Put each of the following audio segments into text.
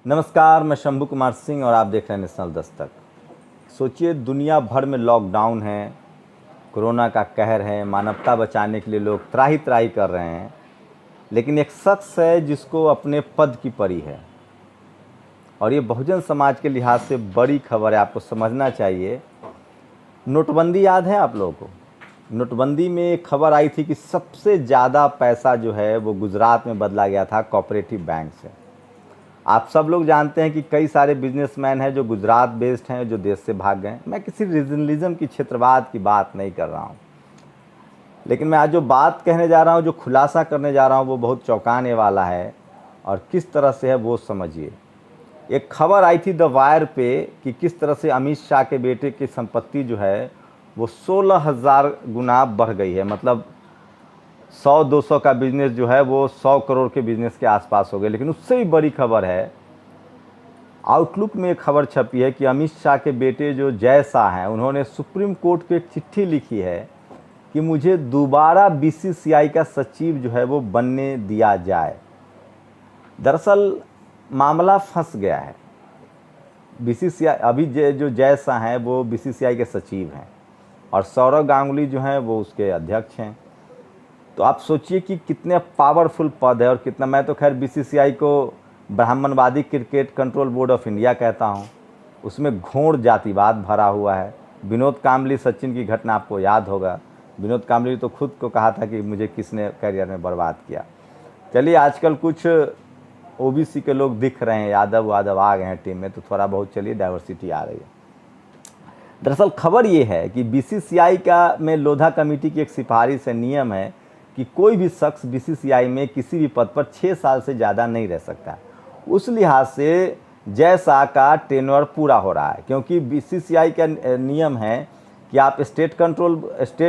नमस्कार, मैं शंभू कुमार सिंह और आप देख रहे हैं नेशनल दस्तक। सोचिए, दुनिया भर में लॉकडाउन है, कोरोना का कहर है, मानवता बचाने के लिए लोग त्राही त्राही कर रहे हैं, लेकिन एक शख्स है जिसको अपने पद की पड़ी है। और ये बहुजन समाज के लिहाज से बड़ी खबर है, आपको समझना चाहिए। नोटबंदी याद है आप लोगों को? नोटबंदी में एक खबर आई थी कि सबसे ज़्यादा पैसा जो है वो गुजरात में बदला गया था कोऑपरेटिव बैंक से। आप सब लोग जानते हैं कि कई सारे बिजनेसमैन हैं जो गुजरात बेस्ड हैं, जो देश से भाग गए। मैं किसी रीजनलिज्म की, क्षेत्रवाद की बात नहीं कर रहा हूँ, लेकिन मैं आज जो बात कहने जा रहा हूँ, जो खुलासा करने जा रहा हूँ, वो बहुत चौंकाने वाला है। और किस तरह से है वो समझिए। एक खबर आई थी द वायर पे कि किस तरह से अमित शाह के बेटे की संपत्ति जो है वो 16,000 गुना बढ़ गई है। मतलब 100-200 का बिजनेस जो है वो 100 करोड़ के बिजनेस के आसपास हो गए। लेकिन उससे भी बड़ी खबर है, आउटलुक में एक खबर छपी है कि अमित शाह के बेटे जो जय शाह हैं, उन्होंने सुप्रीम कोर्ट को एक चिट्ठी लिखी है कि मुझे दोबारा बीसीसीआई का सचिव जो है वो बनने दिया जाए। दरअसल मामला फंस गया है। बीसीसीआई अभी जो जय शाह हैं वो बीसीसीआई के सचिव हैं और सौरव गांगुली जो हैं वो उसके अध्यक्ष हैं। तो आप सोचिए कि कितने पावरफुल पद है और कितना। मैं तो खैर बीसीसीआई को ब्राह्मणवादी cricket control board of India कहता हूं। उसमें घोर जातिवाद भरा हुआ है। विनोद कांबली, सचिन की घटना आपको याद होगा। विनोद कांबली तो खुद को कहा था कि मुझे किसने करियर में बर्बाद किया। चलिए, आजकल कुछ ओबीसी के लोग दिख रहे हैं, यादव आ गए हैं टीम में, तो थोड़ा बहुत चलिए डाइवर्सिटी आ रही है। दरअसल खबर ये है कि बीसीसीआई का में लोधा कमेटी की एक सिफारिश है, नियम है कि कोई भी शख्स बीसीसीआई में किसी भी पद पर 6 साल से ज़्यादा नहीं रह सकता। उस लिहाज से जय शाह का टेन्योर पूरा हो रहा है, क्योंकि बीसीसीआई का नियम है कि आप स्टेट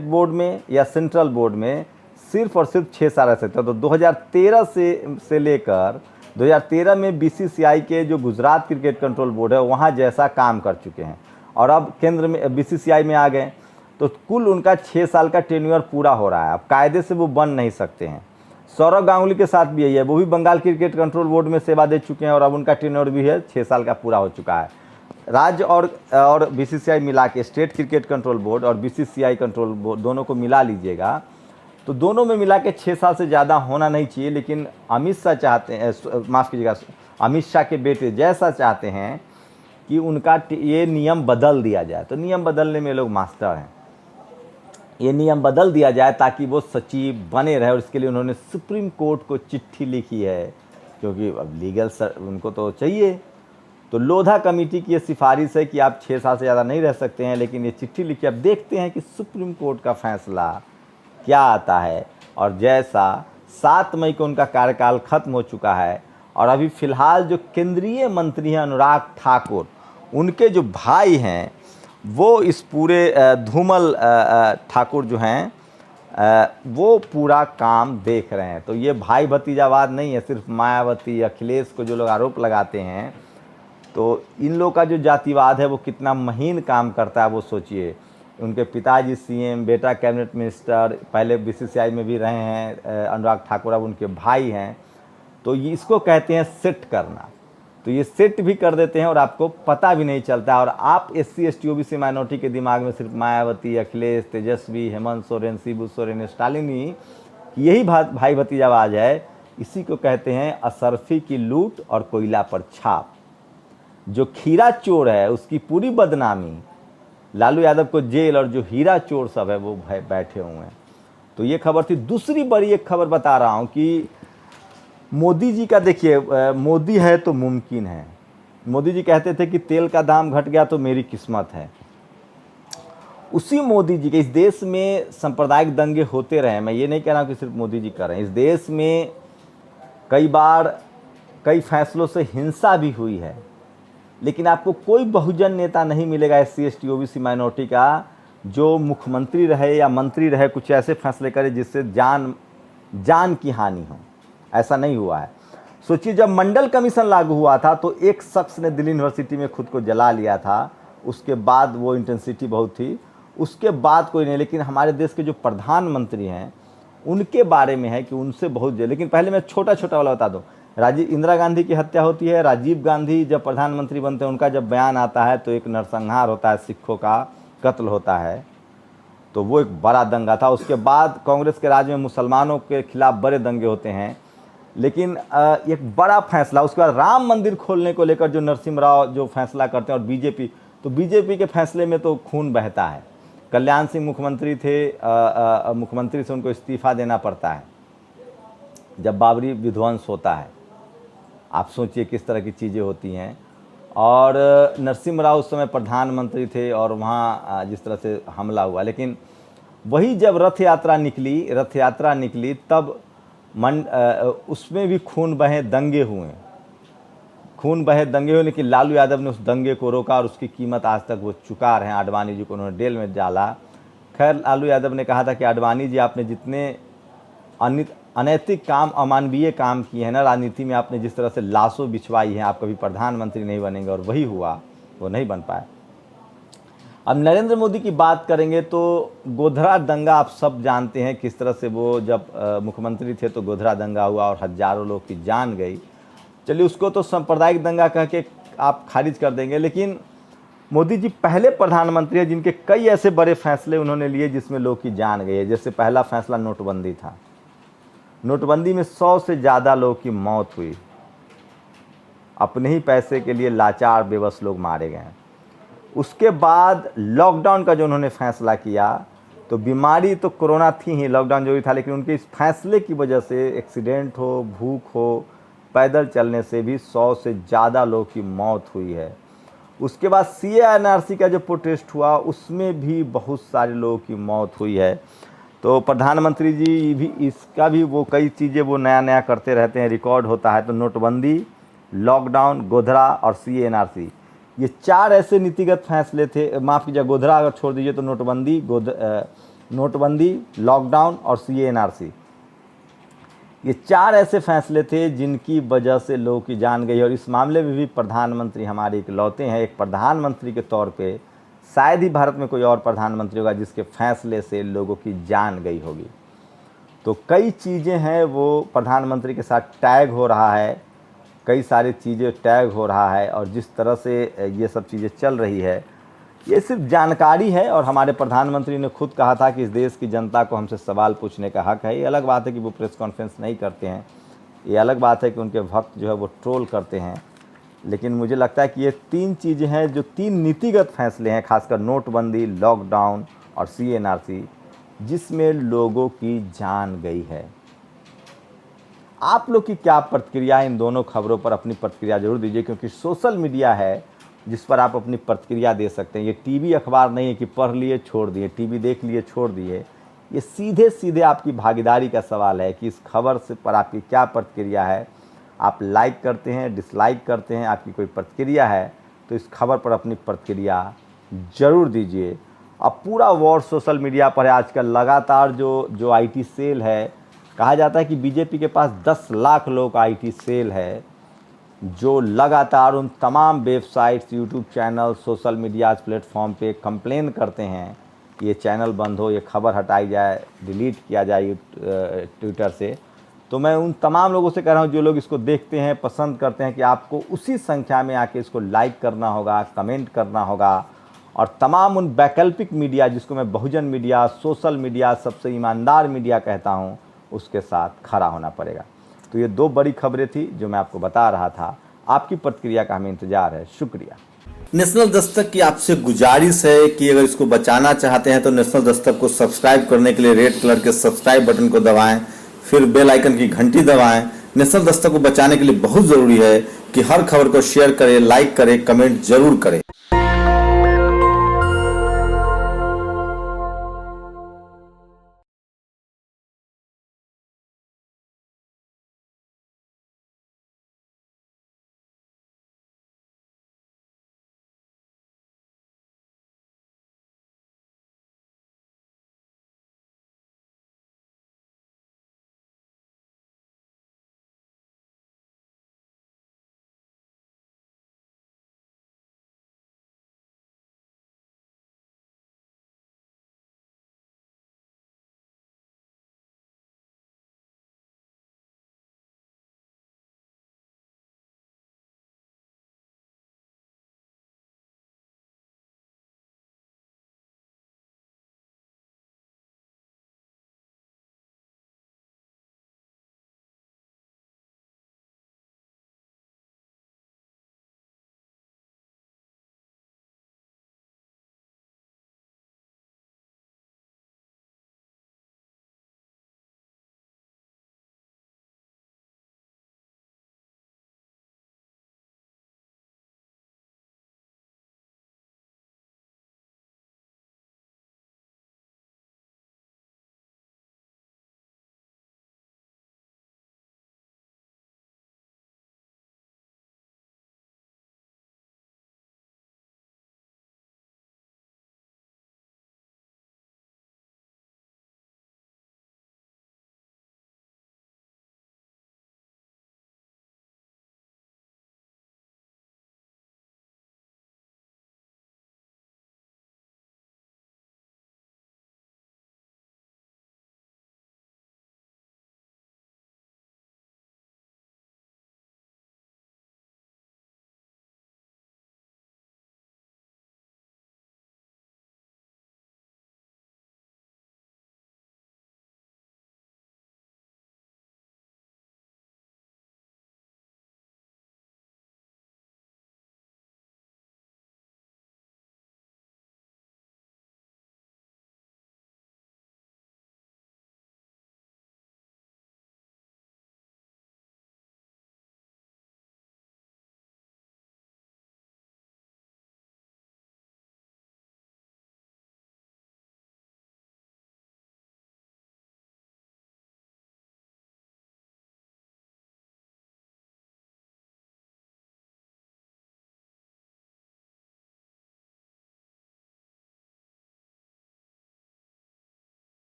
बोर्ड में या सेंट्रल बोर्ड में सिर्फ और सिर्फ 6 साल रह सकते हैं। तो 2013 से लेकर 2013 में बीसीसीआई के जो गुजरात क्रिकेट कंट्रोल बोर्ड है वहाँ जैसा काम कर चुके हैं और अब केंद्र में बीसीसीआई में आ गए, तो कुल उनका 6 साल का टेन्योर पूरा हो रहा है। अब कायदे से वो बन नहीं सकते हैं। सौरव गांगुली के साथ भी यही है, वो भी बंगाल क्रिकेट कंट्रोल बोर्ड में सेवा दे चुके हैं और अब उनका टेन्योर भी है 6 साल का पूरा हो चुका है। राज्य और बीसीसीआई मिला के, स्टेट क्रिकेट कंट्रोल बोर्ड और बीसीसीआई कंट्रोल बोर्ड दोनों को मिला लीजिएगा तो दोनों में मिला के 6 साल से ज़्यादा होना नहीं चाहिए। लेकिन अमित शाह चाहते हैं, माफ़ कीजिएगा, अमित शाह के बेटे जय शाह चाहते हैं कि उनका ये नियम बदल दिया जाए। तो नियम बदलने में लोग मास्टर हैं। ये नियम बदल दिया जाए ताकि वो सचिव बने रहे, और इसके लिए उन्होंने सुप्रीम कोर्ट को चिट्ठी लिखी है, क्योंकि अब लीगल उनको तो चाहिए। तो लोधा कमेटी की ये सिफारिश है कि आप 6 साल से ज़्यादा नहीं रह सकते हैं, लेकिन ये चिट्ठी लिखी। अब देखते हैं कि सुप्रीम कोर्ट का फैसला क्या आता है। और जैसा 7 मई को उनका कार्यकाल खत्म हो चुका है और अभी फ़िलहाल जो केंद्रीय मंत्री हैं अनुराग ठाकुर, उनके जो भाई हैं वो इस पूरे धूमल ठाकुर जो हैं वो पूरा काम देख रहे हैं। तो ये भाई भतीजावाद नहीं है, सिर्फ मायावती, अखिलेश को जो लोग आरोप लगाते हैं, तो इन लोग का जो जातिवाद है वो कितना महीन काम करता है वो सोचिए। उनके पिताजी सीएम, बेटा कैबिनेट मिनिस्टर, पहले बीसीसीआई में भी रहे हैं अनुराग ठाकुर, अब उनके भाई हैं। तो इसको कहते हैं सेट करना। तो ये सेट भी कर देते हैं और आपको पता भी नहीं चलता। और आप SC ST OBC माइनॉरिटी के दिमाग में सिर्फ मायावती, अखिलेश, तेजस्वी, हेमंत सोरेन, शिबू सोरेन, स्टालिनी, यही भाई भतीजावाज है। इसी को कहते हैं असरफी की लूट और कोयला पर छाप। जो खीरा चोर है उसकी पूरी बदनामी, लालू यादव को जेल, और जो हीरा चोर सब है वो बैठे हुए हैं। तो ये खबर थी। दूसरी बड़ी एक खबर बता रहा हूँ कि मोदी जी का देखिए, मोदी है तो मुमकिन है। मोदी जी कहते थे कि तेल का दाम घट गया तो मेरी किस्मत है। उसी मोदी जी के इस देश में सांप्रदायिक दंगे होते रहे। मैं ये नहीं कह रहा हूँ कि सिर्फ मोदी जी कर रहे हैं। इस देश में कई बार कई फैसलों से हिंसा भी हुई है, लेकिन आपको कोई बहुजन नेता नहीं मिलेगा SC ST OBC माइनॉरिटी का जो मुख्यमंत्री रहे या मंत्री रहे, कुछ ऐसे फैसले करे जिससे जान की हानि हो। ऐसा नहीं हुआ है। सोचिए, जब मंडल कमीशन लागू हुआ था तो एक शख्स ने दिल्ली यूनिवर्सिटी में खुद को जला लिया था। उसके बाद वो इंटेंसिटी बहुत थी, उसके बाद कोई नहीं। लेकिन हमारे देश के जो प्रधानमंत्री हैं उनके बारे में है कि उनसे बहुत, लेकिन पहले मैं छोटा वाला बता दूं। इंदिरा गांधी की हत्या होती है, राजीव गांधी जब प्रधानमंत्री बनते हैं उनका जब बयान आता है तो एक नरसंहार होता है, सिखों का कत्ल होता है, तो वो एक बड़ा दंगा था। उसके बाद कांग्रेस के राज में मुसलमानों के खिलाफ बड़े दंगे होते हैं। लेकिन एक बड़ा फैसला उसके बाद राम मंदिर खोलने को लेकर जो नरसिम्हा राव जो फैसला करते हैं, और बीजेपी, तो बीजेपी के फैसले में तो खून बहता है। कल्याण सिंह मुख्यमंत्री थे, मुख्यमंत्री से उनको इस्तीफा देना पड़ता है जब बाबरी विध्वंस होता है। आप सोचिए किस तरह की चीज़ें होती हैं। और नरसिम्हा राव उस समय प्रधानमंत्री थे और वहाँ जिस तरह से हमला हुआ। लेकिन वही जब रथ यात्रा निकली तब उसमें भी खून बहे दंगे हुए, लेकिन लालू यादव ने उस दंगे को रोका और उसकी कीमत आज तक वो चुका रहे हैं। आडवाणी जी को उन्होंने जेल में डाला। खैर, लालू यादव ने कहा था कि आडवाणी जी आपने जितने अनैतिक काम, अमानवीय काम किए हैं ना राजनीति में, आपने जिस तरह से लाशों बिछवाई हैं, आप कभी प्रधानमंत्री नहीं बनेंगे, और वही हुआ, वो नहीं बन पाए। अब नरेंद्र मोदी की बात करेंगे तो गोधरा दंगा आप सब जानते हैं किस तरह से वो जब मुख्यमंत्री थे तो गोधरा दंगा हुआ और हजारों लोग की जान गई। चलिए उसको तो सांप्रदायिक दंगा कह के आप खारिज कर देंगे, लेकिन मोदी जी पहले प्रधानमंत्री हैं जिनके कई ऐसे बड़े फैसले उन्होंने लिए जिसमें लोग की जान गई है। जैसे पहला फैसला नोटबंदी था। नोटबंदी में 100 से ज़्यादा लोगों की मौत हुई, अपने ही पैसे के लिए लाचार बेबस लोग मारे गए। उसके बाद लॉकडाउन का जो उन्होंने फैसला किया, तो बीमारी तो कोरोना थी ही, लॉकडाउन जो भी था, लेकिन उनके इस फैसले की वजह से एक्सीडेंट हो, भूख हो, पैदल चलने से भी 100 से ज़्यादा लोगों की मौत हुई है। उसके बाद CA/NRC का जो प्रोटेस्ट हुआ उसमें भी बहुत सारे लोगों की मौत हुई है। तो प्रधानमंत्री जी भी इसका भी वो कई चीज़ें वो नया करते रहते हैं, रिकॉर्ड होता है। तो नोटबंदी, लॉकडाउन, गोधरा और CA/NRC, ये 4 ऐसे नीतिगत फैसले थे। माफ़ कीजिए, गोधरा अगर छोड़ दीजिए तो नोटबंदी, लॉकडाउन और CA/NRC, ये 4 ऐसे फैसले थे जिनकी वजह से लोगों की जान गई। और इस मामले में भी प्रधानमंत्री हमारे इकलौते हैं, एक प्रधानमंत्री के तौर पे शायद ही भारत में कोई और प्रधानमंत्री होगा जिसके फैसले से लोगों की जान गई होगी। तो कई चीज़ें हैं वो प्रधानमंत्री के साथ टैग हो रहा है, कई सारी चीज़ें टैग हो रहा है, और जिस तरह से ये सब चीज़ें चल रही है ये सिर्फ जानकारी है। और हमारे प्रधानमंत्री ने खुद कहा था कि इस देश की जनता को हमसे सवाल पूछने का हक है। ये अलग बात है कि वो प्रेस कॉन्फ्रेंस नहीं करते हैं, ये अलग बात है कि उनके भक्त जो है वो ट्रोल करते हैं। लेकिन मुझे लगता है कि ये 3 चीज़ें हैं जो 3 नीतिगत फैसले हैं, खासकर नोटबंदी, लॉकडाउन और CA/NRC, जिसमें लोगों की जान गई है। आप लोग की क्या प्रतिक्रिया है इन दोनों खबरों पर? अपनी प्रतिक्रिया जरूर दीजिए, क्योंकि सोशल मीडिया है जिस पर आप अपनी प्रतिक्रिया दे सकते हैं। ये टीवी अखबार नहीं है कि पढ़ लिए छोड़ दिए, टीवी देख लिए छोड़ दिए। ये सीधे सीधे आपकी भागीदारी का सवाल है कि इस खबर से पर आपकी क्या प्रतिक्रिया है। आप लाइक करते हैं, डिसलाइक करते हैं, आपकी कोई प्रतिक्रिया है तो इस खबर पर अपनी प्रतिक्रिया ज़रूर दीजिए। अब पूरा वॉर सोशल मीडिया पर है आजकल। लगातार जो IT सेल है, कहा जाता है कि बीजेपी के पास 10 लाख लोगों का IT सेल है जो लगातार उन तमाम websites, YouTube channel, social media platform पे कंप्लेन करते हैं कि ये चैनल बंद हो, ये खबर हटाई जाए, डिलीट किया जाए ट्विटर से। तो मैं उन तमाम लोगों से कह रहा हूँ जो लोग इसको देखते हैं, पसंद करते हैं, कि आपको उसी संख्या में आके इसको लाइक करना होगा, कमेंट करना होगा, और तमाम उन वैकल्पिक मीडिया जिसको मैं बहुजन मीडिया, सोशल मीडिया, सबसे ईमानदार मीडिया कहता हूँ, उसके साथ खड़ा होना पड़ेगा। तो ये 2 बड़ी खबरें थी जो मैं आपको बता रहा था। आपकी प्रतिक्रिया का हमें इंतजार है। शुक्रिया। नेशनल दस्तक की आपसे गुजारिश है कि अगर इसको बचाना चाहते हैं तो नेशनल दस्तक को सब्सक्राइब करने के लिए रेड कलर के सब्सक्राइब बटन को दबाएं, फिर बेल आइकन की घंटी दबाएं। नेशनल दस्तक को बचाने के लिए बहुत जरूरी है कि हर खबर को शेयर करें, लाइक करें, कमेंट जरूर करें।